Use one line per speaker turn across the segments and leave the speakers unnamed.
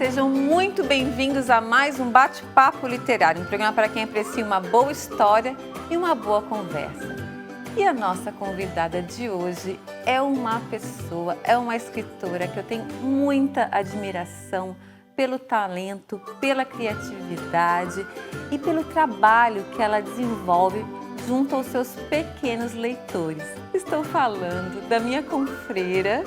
sejam muito bem-vindos a mais um Bate-Papo Literário, um programa para quem aprecia uma boa história e uma boa conversa. E a nossa convidada de hoje é uma pessoa, é uma escritora que eu tenho muita admiração pelo talento, pela criatividade e pelo trabalho que ela desenvolve junto aos seus pequenos leitores. Estou falando da minha confreira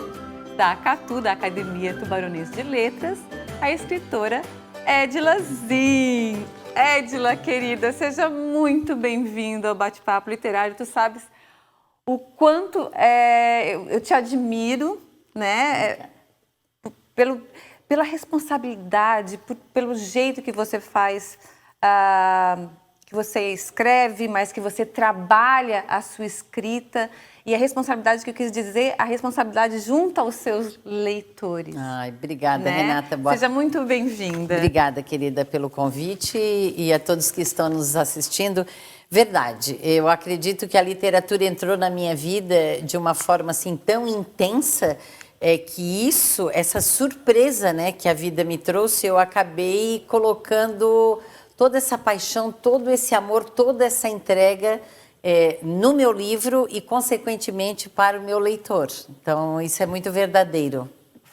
da ACATU, da Academia Tubaronense de Letras, a escritora Edila Zin. Edila, querida, seja muito bem-vinda ao Bate-Papo Literário. Tu sabes o quanto eu te admiro, né? Pela responsabilidade, pelo jeito que você faz, que você escreve, mas que você trabalha a sua escrita. E a responsabilidade que eu quis dizer, a responsabilidade junto aos seus leitores.
Ai, obrigada,
né?
Renata.
Seja muito bem-vinda.
Obrigada, querida, pelo convite e a todos que estão nos assistindo. Verdade, eu acredito que a literatura entrou na minha vida de uma forma assim tão intensa que essa surpresa, né, que a vida me trouxe, eu acabei colocando toda essa paixão, todo esse amor, toda essa entrega no meu livro e, consequentemente, para o meu leitor. Então, isso é muito verdadeiro.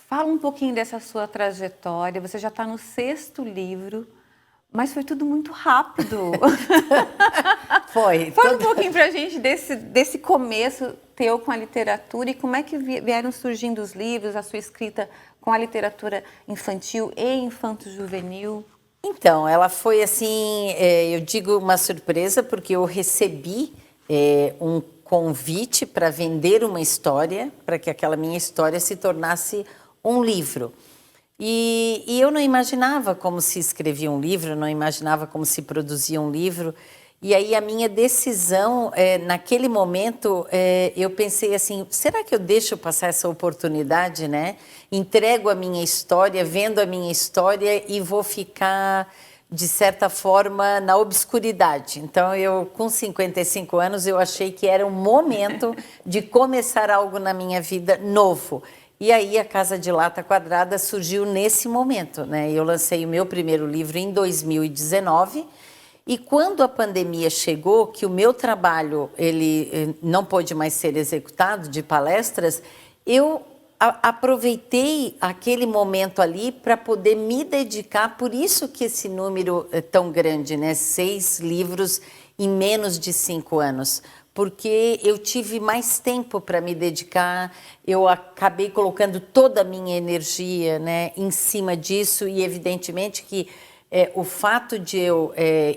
Fala um pouquinho dessa sua trajetória. Você já está no 6º livro, mas foi tudo muito rápido.
Foi.
Fala um pouquinho para a gente desse começo teu com a literatura e como é que vieram surgindo os livros, a sua escrita com a literatura infantil e infanto-juvenil.
Então, ela foi assim, eu digo uma surpresa, porque eu recebi um convite para vender uma história, para que aquela minha história se tornasse um livro. E eu não imaginava como se escrevia um livro, não imaginava como se produzia um livro. E aí a minha decisão, naquele momento, eu pensei assim, será que eu deixo passar essa oportunidade, né? Entrego a minha história, vendo a minha história e vou ficar, de certa forma, na obscuridade. Então, eu, com 55 anos, eu achei que era um momento de começar algo na minha vida novo. E aí a Casa de Lata Quadrada surgiu nesse momento, né? Eu lancei o meu primeiro livro em 2019 e quando a pandemia chegou, que o meu trabalho ele não pôde mais ser executado de palestras, eu aproveitei aquele momento ali para poder me dedicar, por isso que esse número é tão grande, né? 6 livros em menos de 5 anos. Porque eu tive mais tempo para me dedicar, eu acabei colocando toda a minha energia, né, em cima disso e evidentemente que o fato de eu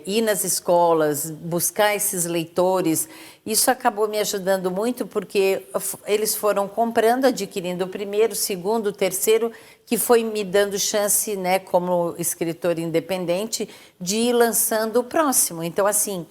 ir nas escolas, buscar esses leitores, isso acabou me ajudando muito porque eles foram comprando, adquirindo o primeiro, o segundo, o terceiro, que foi me dando chance, né, como escritora independente, de ir lançando o próximo. Então, assim,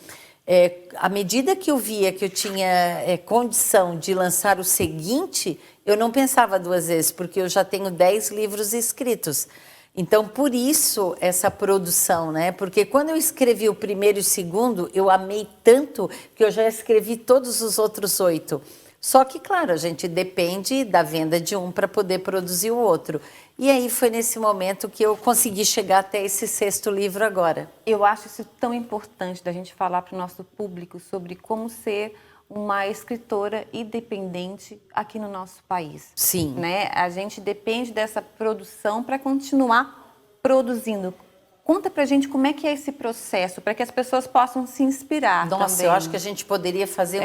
à medida que eu via que eu tinha condição de lançar o seguinte, eu não pensava 2 vezes, porque eu já tenho 10 livros escritos. Então, por isso, essa produção, né? Porque quando eu escrevi o primeiro e o segundo, eu amei tanto que eu já escrevi todos os outros 8. Só que, claro, a gente depende da venda de um para poder produzir o outro. E aí foi nesse momento que eu consegui chegar até esse 6º livro agora.
Eu acho isso tão importante da gente falar para o nosso público sobre como ser uma escritora independente aqui no nosso país.
Sim.
Né? A gente depende dessa produção para continuar produzindo. Conta pra gente como é que é esse processo, para que as pessoas possam se inspirar.
Nossa,
também.
Eu acho que a gente poderia fazer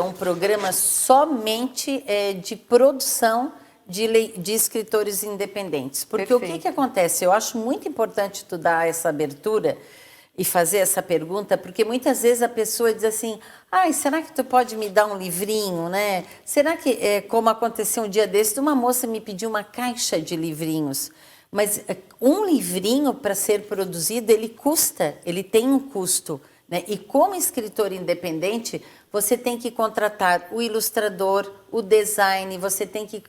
um programa somente de produção de escritores independentes. Porque
Perfeito.
o que acontece? Eu acho muito importante tu dar essa abertura e fazer essa pergunta, porque muitas vezes a pessoa diz assim, será que tu pode me dar um livrinho, né? Será que, como aconteceu um dia desse, uma moça me pediu uma caixa de livrinhos. Mas um livrinho, para ser produzido, ele tem um custo, né? E como escritor independente, você tem que contratar o ilustrador, o design, você tem que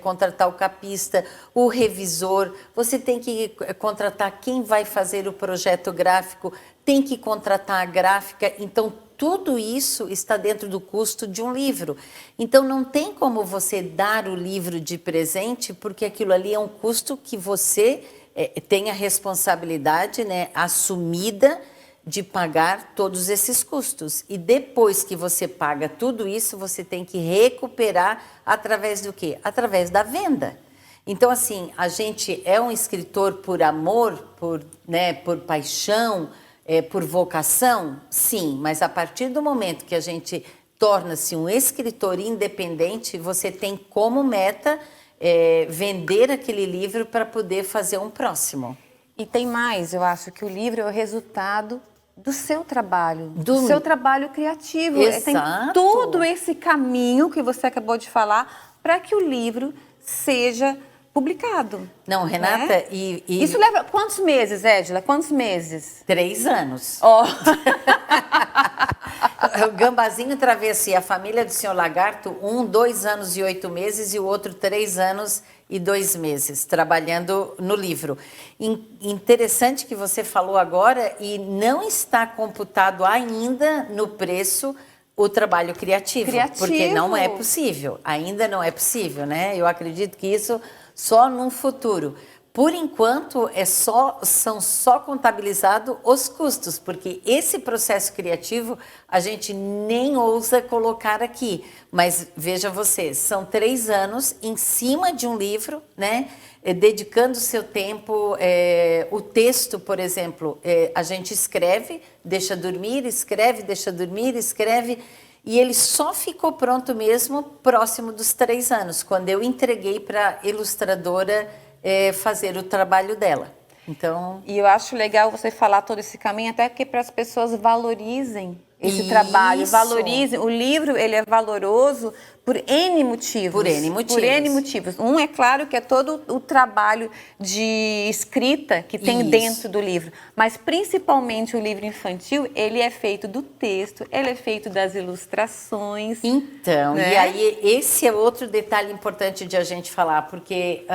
contratar o capista, o revisor, você tem que contratar quem vai fazer o projeto gráfico, tem que contratar a gráfica. Então, tudo isso está dentro do custo de um livro. Então, não tem como você dar o livro de presente, porque aquilo ali é um custo que você tem a responsabilidade, né, assumida de pagar todos esses custos. E depois que você paga tudo isso, você tem que recuperar através do quê? Através da venda. Então, assim, a gente é um escritor por amor, por paixão, por vocação? Sim, mas a partir do momento que a gente torna-se um escritor independente, você tem como meta vender aquele livro para poder fazer um próximo.
E tem mais, eu acho que o livro é o resultado do seu trabalho, do seu trabalho criativo.
Exato.
Tem todo esse caminho que você acabou de falar para que o livro seja publicado.
Não, Renata,
né? Isso leva quantos meses, Edila? Quantos meses?
3 anos.
Ó.
O Gambazinho Travessia, a família do Senhor Lagarto, 2 anos e 8 meses e o outro 3 anos e 2 meses, trabalhando no livro. Interessante que você falou agora e não está computado ainda no preço o trabalho criativo, porque não é possível, ainda não é possível, né? Eu acredito que isso só num futuro. Por enquanto, são só contabilizados os custos, porque esse processo criativo a gente nem ousa colocar aqui. Mas veja você, são 3 anos em cima de um livro, né? Dedicando o seu tempo. O texto, por exemplo, a gente escreve, deixa dormir, escreve, deixa dormir, escreve. E ele só ficou pronto mesmo próximo dos 3 anos, quando eu entreguei para a ilustradora fazer o trabalho dela. Então,
e eu acho legal você falar todo esse caminho, até que para as pessoas valorizem esse trabalho, valorizem. O livro, ele é valoroso por N motivos.
Por N motivos.
Por N motivos. Um, é claro, que é todo o trabalho de escrita que tem dentro do livro. Mas, principalmente, o livro infantil, ele é feito do texto, ele é feito das ilustrações.
Então, né? E aí, esse é outro detalhe importante de a gente falar, porque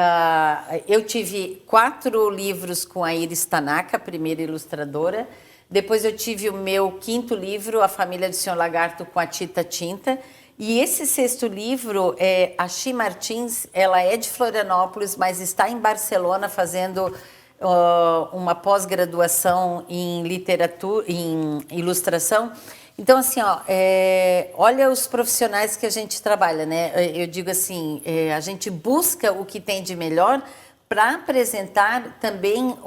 eu tive 4 livros com a Iris Tanaka, a primeira ilustradora. Depois eu tive o meu 5º livro, A Família do Senhor Lagarto, com a Tita Tinta. E esse 6º livro, a Xi Martins, ela é de Florianópolis, mas está em Barcelona fazendo uma pós-graduação em literatura, em ilustração. Então, assim, olha os profissionais que a gente trabalha, né? Eu digo assim, a gente busca o que tem de melhor para apresentar também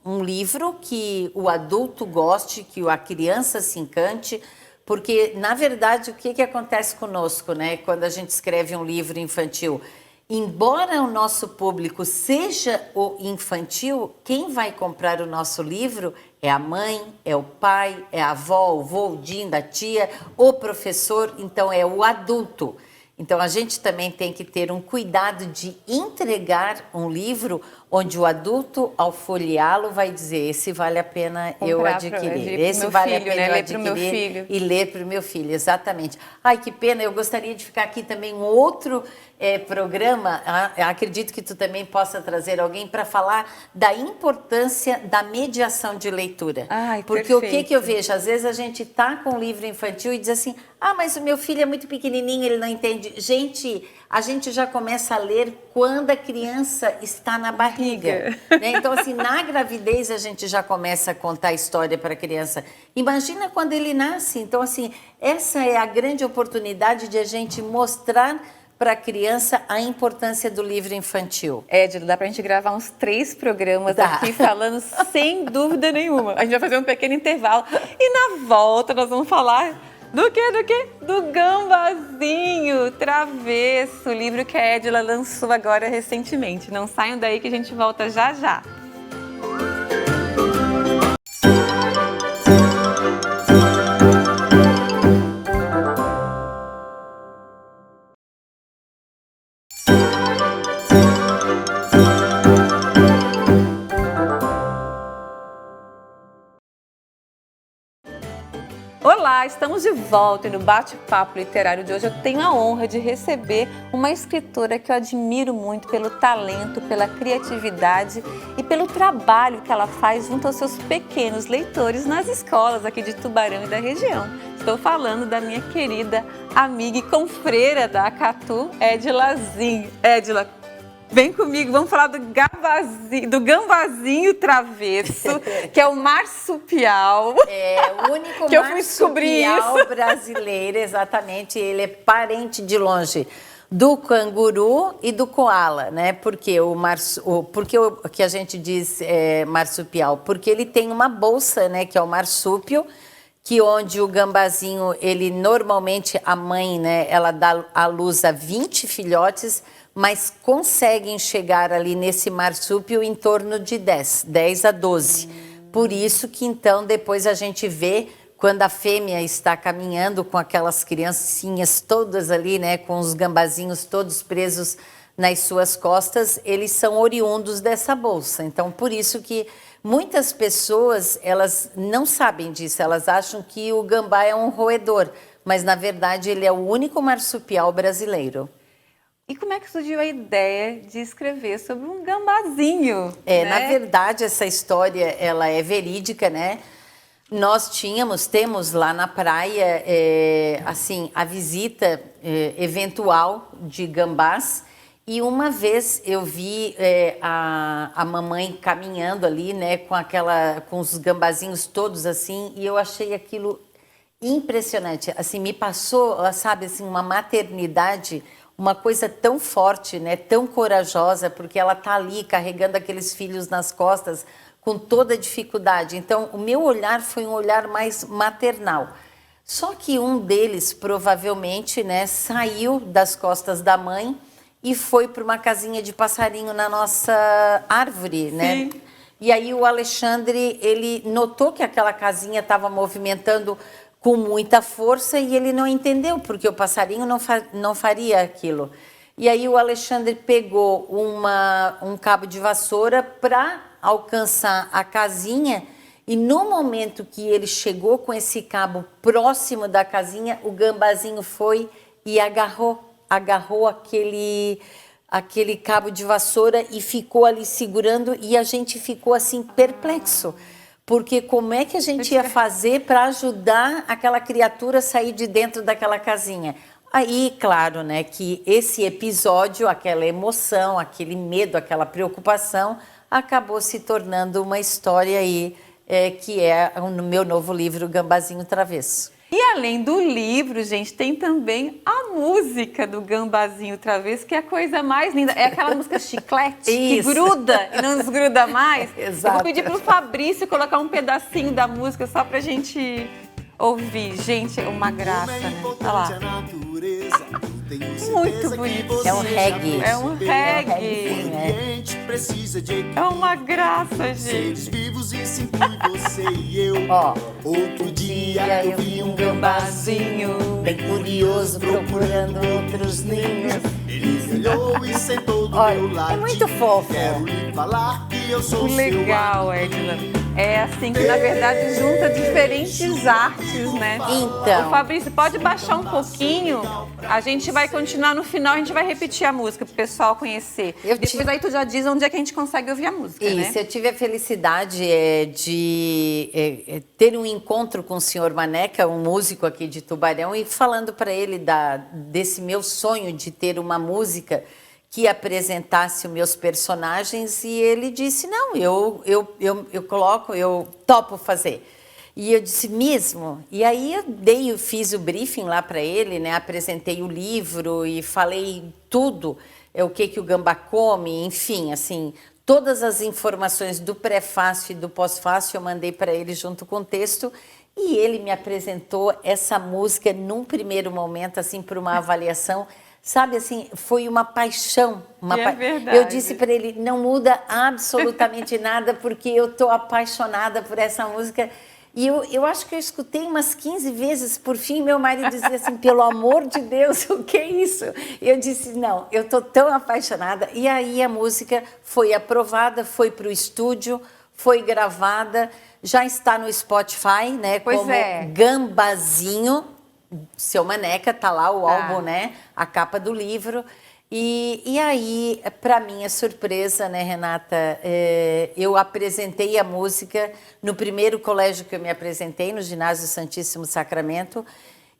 um livro que o adulto goste, que a criança se encante, porque, na verdade, o que acontece conosco, né, quando a gente escreve um livro infantil? Embora o nosso público seja o infantil, quem vai comprar o nosso livro é a mãe, é o pai, é a avó, o vô, o Dinda, a tia, o professor, então é o adulto. Então, a gente também tem que ter um cuidado de entregar um livro onde o adulto, ao folheá-lo, vai dizer: esse vale a pena eu adquirir, esse vale a pena eu adquirir e ler para o meu filho, exatamente. Ai, que pena, eu gostaria de ficar aqui também um outro programa, acredito que tu também possa trazer alguém para falar da importância da mediação de leitura.
Ai,
porque
perfeito.
O que eu vejo? Às vezes a gente está com um livro infantil e diz assim: mas o meu filho é muito pequenininho, ele não entende. Gente, a gente já começa a ler quando a criança está na barriga. Né? Então, assim, na gravidez a gente já começa a contar a história para a criança. Imagina quando ele nasce. Então, assim, essa é a grande oportunidade de a gente mostrar para a criança a importância do livro infantil.
Edila, dá para a gente gravar uns 3 programas aqui falando sem dúvida nenhuma. A gente vai fazer um pequeno intervalo e na volta nós vamos falar do quê? Do Gambazinho Travesso, o livro que a Edila lançou agora recentemente. Não saiam daí que a gente volta já já. Olá, estamos de volta e no bate-papo literário de hoje eu tenho a honra de receber uma escritora que eu admiro muito pelo talento, pela criatividade e pelo trabalho que ela faz junto aos seus pequenos leitores nas escolas aqui de Tubarão e da região. Estou falando da minha querida amiga e confreira da Acatu, Edila Zin. Edila, Vem comigo, vamos falar do gambazinho travesso, que é o marsupial.
É o único
que eu fui descobrir
marsupial
isso.
brasileiro, exatamente. Ele é parente de longe do canguru e do koala, né? Porque o que a gente diz marsupial? Porque ele tem uma bolsa, né? Que é o marsúpio, que onde o gambazinho, ele normalmente, a mãe, né? Ela dá à luz a 20 filhotes, mas conseguem chegar ali nesse marsúpio em torno de 10 a 12. Por isso que, então, depois a gente vê, quando a fêmea está caminhando com aquelas criancinhas todas ali, né, com os gambazinhos todos presos nas suas costas, eles são oriundos dessa bolsa. Então, por isso que muitas pessoas, elas não sabem disso, elas acham que o gambá é um roedor, mas, na verdade, ele é o único marsupial brasileiro.
E como é que surgiu a ideia de escrever sobre um gambazinho?
Na verdade, essa história, ela é verídica, né? Nós temos lá na praia, assim, a visita eventual de gambás. E uma vez eu vi a mamãe caminhando ali, né, com os gambazinhos todos assim, e eu achei aquilo impressionante. Assim, me passou, sabe, assim, uma maternidade, uma coisa tão forte, né, tão corajosa, porque ela tá ali carregando aqueles filhos nas costas com toda a dificuldade. Então, o meu olhar foi um olhar mais maternal. Só que um deles, provavelmente, né, saiu das costas da mãe e foi para uma casinha de passarinho na nossa árvore, né?
Sim.
E aí o Alexandre, ele notou que aquela casinha estava movimentando com muita força e ele não entendeu, porque o passarinho não faria aquilo. E aí o Alexandre pegou um cabo de vassoura para alcançar a casinha e no momento que ele chegou com esse cabo próximo da casinha, o gambazinho foi e agarrou aquele cabo de vassoura e ficou ali segurando e a gente ficou assim perplexo. Porque como é que a gente ia fazer para ajudar aquela criatura a sair de dentro daquela casinha? Aí, claro, né, que esse episódio, aquela emoção, aquele medo, aquela preocupação, acabou se tornando uma história aí, que é no meu novo livro, Gambazinho Travesso.
E além do livro, gente, tem também a música do Gambazinho Travesso, que é a coisa mais linda. É aquela música chiclete, que
Isso.
gruda e não desgruda mais.
Exato.
Eu vou pedir pro Fabrício colocar um pedacinho da música só pra gente ouvir. Gente, é uma graça, né? Olha lá. Muito bonito.
É um reggae.
É um reggae.
Sim, né?
É uma graça, gente.
Seres vivos e sempre você e eu.
Ó,
Outro dia eu vi um gambazinho
bem curioso, procurando outros ninhos.
Ele olhou e sentou do
Olha,
meu lado.
é muito fofo.
Quero lhe falar que eu sou
Que legal, Edna. É assim que, na verdade, junta diferentes artes, né?
Então.
Ô, Fabrício, pode baixar um pouquinho? A gente vai continuar no final, a gente vai repetir a música para o pessoal conhecer. Depois aí tu já diz onde é que a gente consegue ouvir a música, né?
Isso, eu tive a felicidade de ter um encontro com o senhor Maneca, um músico aqui de Tubarão, e falando para ele desse meu sonho de ter uma música que apresentasse os meus personagens, e ele disse, não, eu topo fazer. E eu disse, mesmo? E aí eu fiz o briefing lá para ele, né? Apresentei o livro e falei tudo, o que o gambá come, enfim, assim, todas as informações do prefácio e do pós-fácio eu mandei para ele junto com o texto, e ele me apresentou essa música num primeiro momento, assim, para uma avaliação. Sabe, assim, foi uma paixão.
Verdade.
Eu disse para ele, não muda absolutamente nada, porque eu estou apaixonada por essa música. E eu acho que eu escutei umas 15 vezes, por fim, meu marido dizia assim, pelo amor de Deus, o que é isso? Eu disse, não, eu estou tão apaixonada. E aí a música foi aprovada, foi para o estúdio, foi gravada, já está no Spotify, né?
Pois
como
é.
Gambazinho. Seu Maneca, tá lá o álbum, né? A capa do livro. E aí, para minha surpresa, né, Renata, eu apresentei a música no primeiro colégio que eu me apresentei, no Ginásio Santíssimo Sacramento,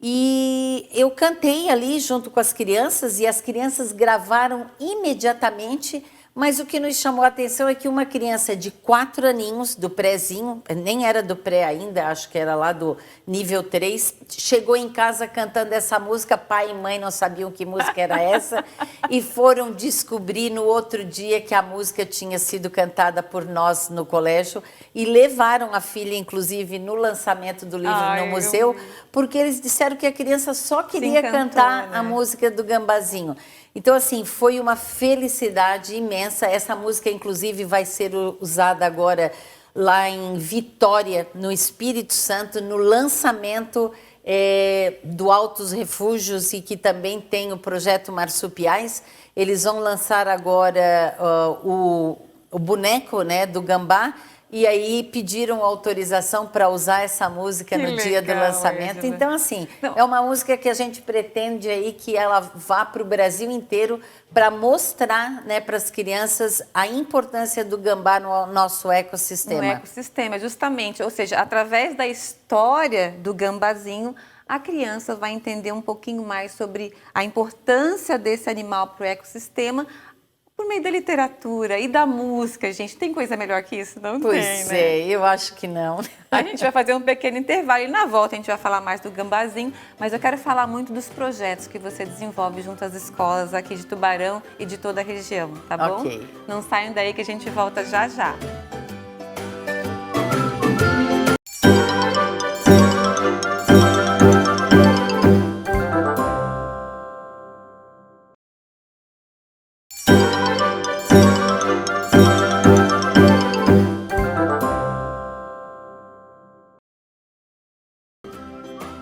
E eu cantei ali junto com as crianças e as crianças gravaram imediatamente, mas o que nos chamou a atenção é que uma criança de 4 aninhos, do prézinho, nem era do pré ainda, acho que era lá do nível 3, chegou em casa cantando essa música, pai e mãe não sabiam que música era essa, e foram descobrir no outro dia que a música tinha sido cantada por nós no colégio, e levaram a filha, inclusive, no lançamento do livro no museu, porque eles disseram que a criança só queria cantar a música do Gambazinho. Então, assim, foi uma felicidade imensa. Essa música, inclusive, vai ser usada agora lá em Vitória, no Espírito Santo, no lançamento do Altos Refúgios, e que também tem o projeto Marsupiais. Eles vão lançar agora o boneco, né, do Gambá, e aí pediram autorização para usar essa música no dia do lançamento. Edila. Então, assim, é uma música que a gente pretende aí que ela vá para o Brasil inteiro para mostrar, né, para as crianças a importância do gambá no nosso ecossistema.
No ecossistema, justamente. Ou seja, através da história do gambazinho, a criança vai entender um pouquinho mais sobre a importância desse animal para o ecossistema, por meio da literatura e da música, gente. Tem coisa melhor que isso? Não
pois
tem, né?
Pois é, eu acho que não.
A gente vai fazer um pequeno intervalo e na volta a gente vai falar mais do Gambazinho, mas eu quero falar muito dos projetos que você desenvolve junto às escolas aqui de Tubarão e de toda a região, tá bom?
Ok.
Não saiam daí que a gente volta já já.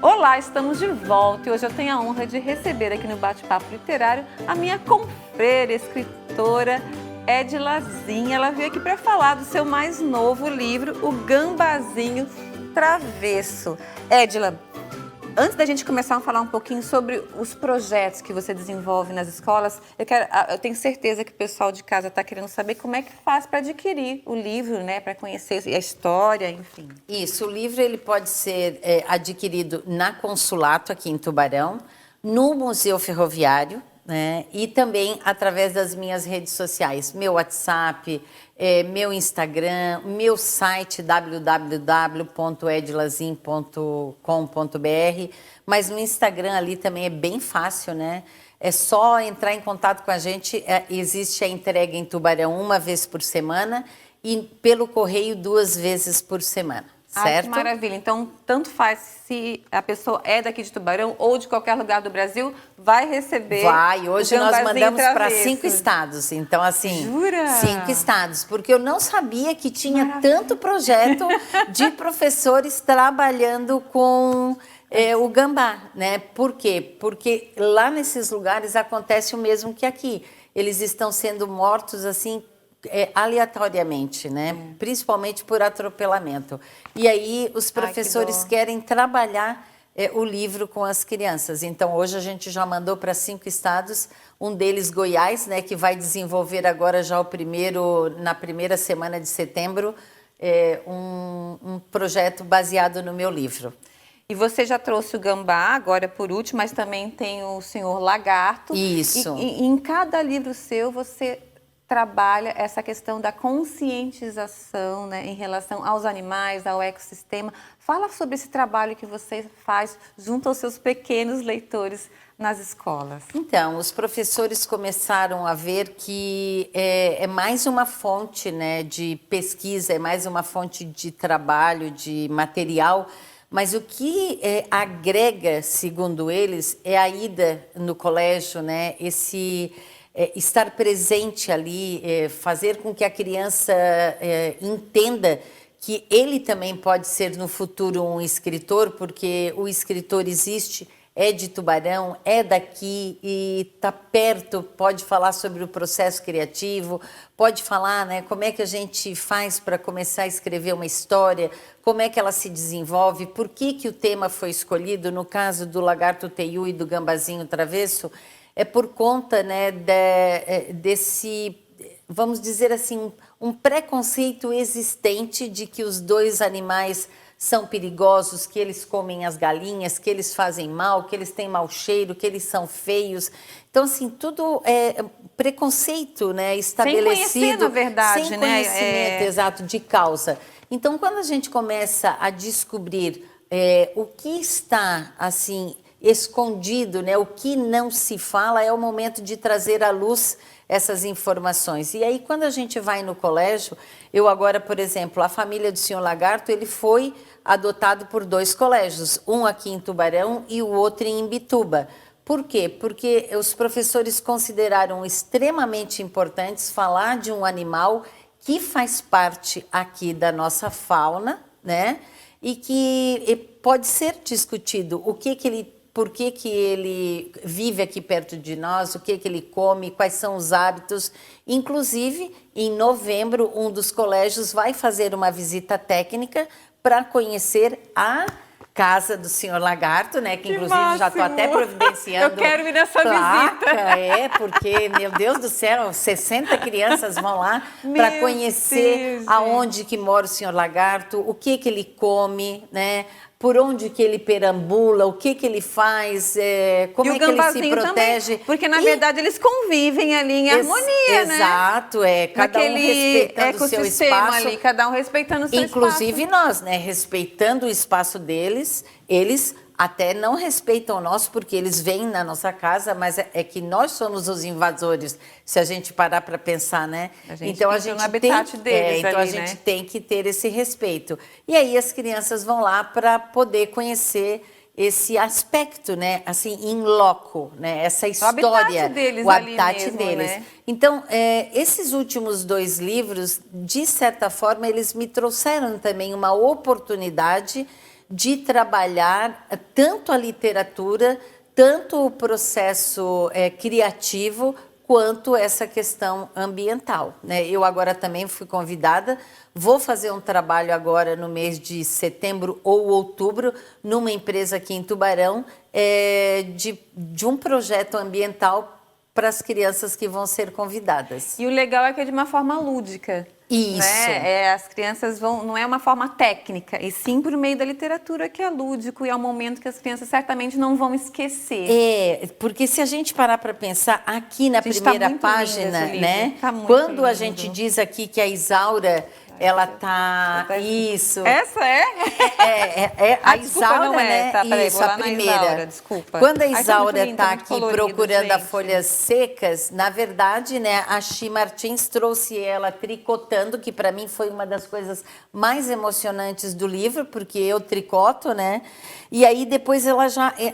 Olá, estamos de volta e hoje eu tenho a honra de receber aqui no Bate-Papo Literário a minha confreira, escritora Edilazinha. Ela veio aqui para falar do seu mais novo livro, O Gambazinho Travesso. Edila, antes da gente começar a falar um pouquinho sobre os projetos que você desenvolve nas escolas, eu tenho certeza que o pessoal de casa está querendo saber como é que faz para adquirir o livro, né, para conhecer a história, enfim.
Isso, o livro ele pode ser adquirido na Consulato, aqui em Tubarão, no Museu Ferroviário, né, e também através das minhas redes sociais, meu WhatsApp, meu Instagram, meu site www.edilazin.com.br, mas no Instagram ali também é bem fácil, né? É só entrar em contato com a gente, existe a entrega em Tubarão 1 vez por semana e pelo correio 2 vezes por semana. Certo?
Que maravilha. Então, tanto faz se a pessoa é daqui de Tubarão ou de qualquer lugar do Brasil, vai receber.
Vai, hoje nós mandamos para 5 estados. Então, assim,
Jura?
5 estados. Porque eu não sabia que tinha tanto projeto de professores trabalhando com o gambá, né? Por quê? Porque lá nesses lugares acontece o mesmo que aqui. Eles estão sendo mortos, assim, aleatoriamente, né? Principalmente por atropelamento. E aí os professores querem trabalhar o livro com as crianças. Então hoje a gente já mandou para 5 estados, um deles Goiás, né, que vai desenvolver agora já na primeira semana de setembro, um projeto baseado no meu livro.
E você já trouxe o gambá, agora por último, mas também tem o Senhor Lagarto.
Isso.
E em cada livro seu você trabalha essa questão da conscientização, né, em relação aos animais, ao ecossistema. Fala sobre esse trabalho que você faz junto aos seus pequenos leitores nas escolas.
Então, os professores começaram a ver que é mais uma fonte, né, de pesquisa, é mais uma fonte de trabalho, de material, mas o que agrega, segundo eles, é a ida no colégio, né, estar presente ali, fazer com que a criança entenda que ele também pode ser no futuro um escritor, porque o escritor existe, é de Tubarão, é daqui e está perto, pode falar sobre o processo criativo, pode falar, né, como é que a gente faz para começar a escrever uma história, como é que ela se desenvolve, por que o tema foi escolhido, no caso do Lagarto Teiu e do Gambazinho Travesso, é por conta, né, desse, vamos dizer assim, um preconceito existente de que os dois animais são perigosos, que eles comem as galinhas, que eles fazem mal, que eles têm mau cheiro, que eles são feios. Então, assim, tudo é preconceito, né, estabelecido.
Sem conhecer, na verdade,
sem
né?
conhecimento exato de causa. Então, quando a gente começa a descobrir o que está, assim, escondido, né, o que não se fala, é o momento de trazer à luz essas informações. E aí, quando a gente vai no colégio, eu agora, por exemplo, a família do senhor Lagarto, ele foi adotado por 2 colégios, um aqui em Tubarão e o outro em Imbituba. Por quê? Porque os professores consideraram extremamente importantes falar de um animal que faz parte aqui da nossa fauna, né? E que pode ser discutido por que ele vive aqui perto de nós, o que ele come, quais são os hábitos. Inclusive, em novembro, um dos colégios vai fazer uma visita técnica para conhecer a casa do senhor Lagarto, né? Que inclusive
máximo.
Já estou até providenciando.
Eu quero ir nessa
placa,
visita.
Porque, meu Deus do céu, 60 crianças vão lá para conhecer
Deus,
aonde que mora o senhor Lagarto, o que ele come, né? Por onde que ele perambula, o que ele faz, como é que ele se protege.
Também, porque, na verdade, eles convivem ali em harmonia, né?
Exato, cada um respeitando o seu espaço.
Ali, cada um respeitando o seu
Inclusive
espaço.
nós, né? Respeitando o espaço deles, eles até não respeitam o nosso, porque eles vêm na nossa casa, mas é que nós somos os invasores, se a gente parar para pensar, né?
Então a gente no habitat deles
então
ali,
a gente tem que ter esse respeito. E aí as crianças vão lá para poder conhecer esse aspecto, né? Assim, in loco, né? Essa história,
o habitat deles,
o habitat
ali mesmo,
deles.
né?
Então, esses últimos 2 livros, de certa forma, eles me trouxeram também uma oportunidade de trabalhar tanto a literatura, tanto o processo criativo, quanto essa questão ambiental, né? Eu agora também fui convidada, vou fazer um trabalho agora no mês de setembro ou outubro, numa empresa aqui em Tubarão, de um projeto ambiental para as crianças que vão ser convidadas.
E o legal é que é de uma forma lúdica.
Isso.
Né? As crianças vão, não é uma forma técnica, e sim por meio da literatura, que é lúdico e é um momento que as crianças certamente não vão esquecer.
Porque se a gente parar para pensar aqui na primeira página, né? Quando
lindo.
A gente diz aqui que a Isaura, ela tá isso.
Essa é?
A Isaura,
não é,
né?
tá, peraí,
isso,
vou lá
a
na
primeira.
Isaura, desculpa.
Quando a
Ai, tá
Isaura
muito lindo,
está
tá muito
aqui
colorido,
procurando as
gente.
folhas secas, na verdade, né, a Xi Martins trouxe ela tricotando, que para mim foi uma das coisas mais emocionantes do livro, porque eu tricoto, né? E aí depois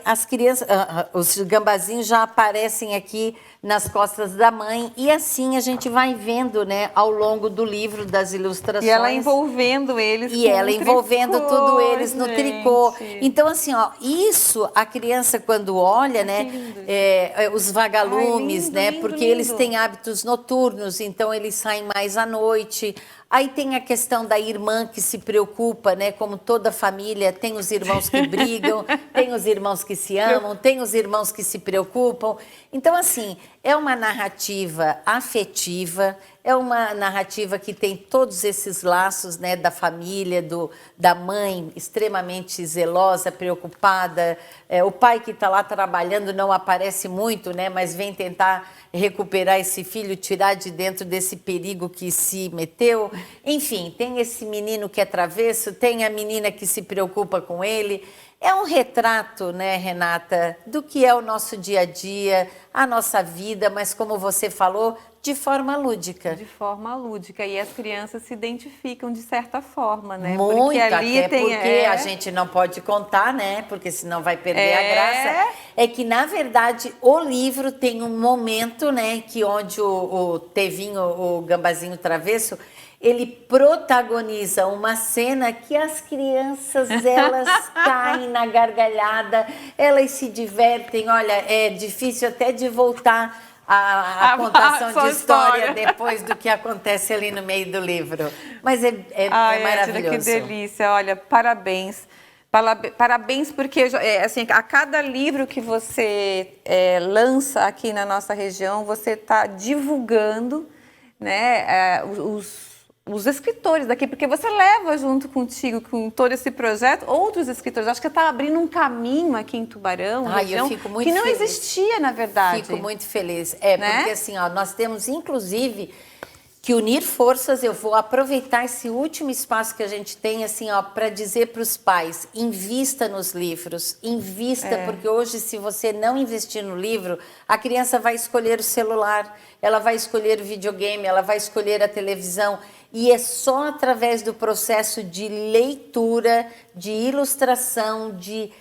as crianças, os gambazinhos já aparecem aqui nas costas da mãe, e assim a gente vai vendo, né, ao longo do livro, das ilustrações.
E ela envolvendo eles
E ela envolvendo
tricô,
tudo eles no
gente.
tricô. Então, assim, ó, isso a criança quando olha, né, os vagalumes,
lindo,
né,
lindo,
porque
lindo.
eles têm hábitos noturnos, então eles saem mais à noite. Aí tem a questão da irmã que se preocupa, né? Como toda família, tem os irmãos que brigam, tem os irmãos que se amam, tem os irmãos que se preocupam. Então, assim, é uma narrativa afetiva, é uma narrativa que tem todos esses laços, né? Da família, da mãe extremamente zelosa, preocupada, o pai que está lá trabalhando não aparece muito, né? Mas vem tentar recuperar esse filho, tirar de dentro desse perigo que se meteu. Enfim, tem esse menino que é travesso, tem a menina que se preocupa com ele. É um retrato, né, Renata, do que é o nosso dia a dia, a nossa vida, mas como você falou, de forma lúdica.
De forma lúdica. E as crianças se identificam de certa forma, né?
Muito,
porque ali
até porque a gente não pode contar, né? Porque senão vai perder a graça. É que, na verdade, o livro tem um momento, né? Que onde o Tevinho, o Gambazinho Travesso, ele protagoniza uma cena que as crianças, elas caem na gargalhada, elas se divertem. Olha, é difícil até de voltar a contação de história depois do que acontece ali no meio do livro. Mas é maravilhoso.
Que delícia. Olha, parabéns. Parabéns porque, assim, a cada livro que você lança aqui na nossa região, você está divulgando, né, os escritores daqui, porque você leva junto contigo, com todo esse projeto, outros escritores. Acho que está abrindo um caminho aqui em Tubarão,
Eu fico muito
que não
feliz.
existia, na verdade.
Fico muito feliz.
Né?
Porque assim, ó, nós temos, inclusive, que unir forças. Eu vou aproveitar esse último espaço que a gente tem, assim, ó, para dizer para os pais, invista nos livros, invista, porque hoje, se você não investir no livro, a criança vai escolher o celular, ela vai escolher o videogame, ela vai escolher a televisão, e é só através do processo de leitura, de ilustração, de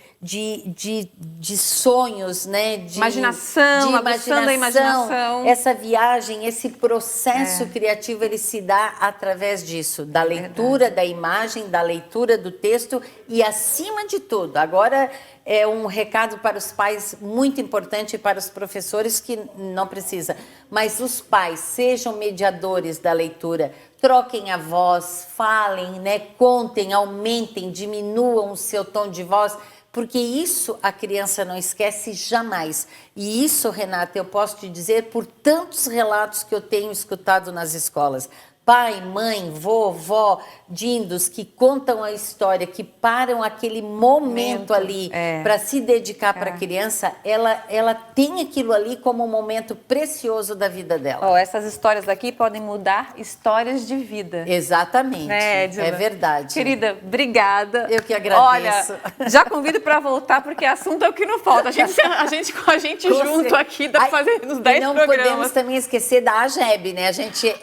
sonhos, né?
Imaginação, aguçando a imaginação.
Essa viagem, esse processo criativo, ele se dá através disso, da leitura, da imagem, da leitura do texto e, acima de tudo, agora é um recado para os pais muito importante e para os professores que não precisa, mas os pais sejam mediadores da leitura, troquem a voz, falem, né? Contem, aumentem, diminuam o seu tom de voz, porque isso a criança não esquece jamais. E isso, Renata, eu posso te dizer por tantos relatos que eu tenho escutado nas escolas. Pai, mãe, vovó, dindos que contam a história, que param aquele momento ali para se dedicar para a criança, ela tem aquilo ali como um momento precioso da vida dela.
Essas histórias aqui podem mudar histórias de vida.
Exatamente, é verdade.
Querida, obrigada.
Eu que agradeço.
Olha, já convido para voltar, porque assunto é o que não falta. A gente junto aqui dá para fazer uns 10
não
programas.
Não podemos também esquecer da AGEB, né? A gente é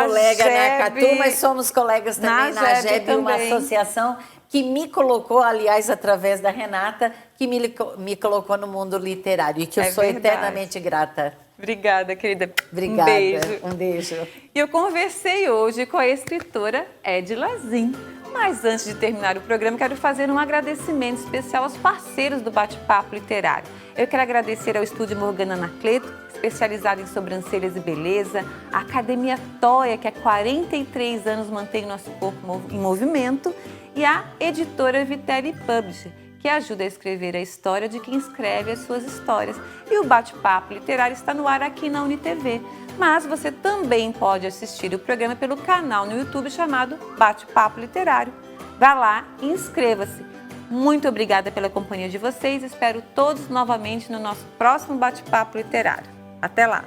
colega na Catu, mas somos colegas também na AGEB, uma associação que me colocou, aliás, através da Renata, que me colocou no mundo literário e que eu sou eternamente grata.
Obrigada, querida.
Obrigada.
Um
beijo.
E eu conversei hoje com a escritora Edila Zin. Mas antes de terminar o programa, quero fazer um agradecimento especial aos parceiros do Bate-Papo Literário. Eu quero agradecer ao Estúdio Morgana Anacleto, especializado em sobrancelhas e beleza, a Academia Toia, que há 43 anos mantém o nosso corpo em movimento, e a editora Vitelli Publisher, que ajuda a escrever a história de quem escreve as suas histórias. E o Bate-Papo Literário está no ar aqui na UniTV. Mas você também pode assistir o programa pelo canal no YouTube chamado Bate-Papo Literário. Vá lá e inscreva-se. Muito obrigada pela companhia de vocês. Espero todos novamente no nosso próximo Bate-Papo Literário. Até lá!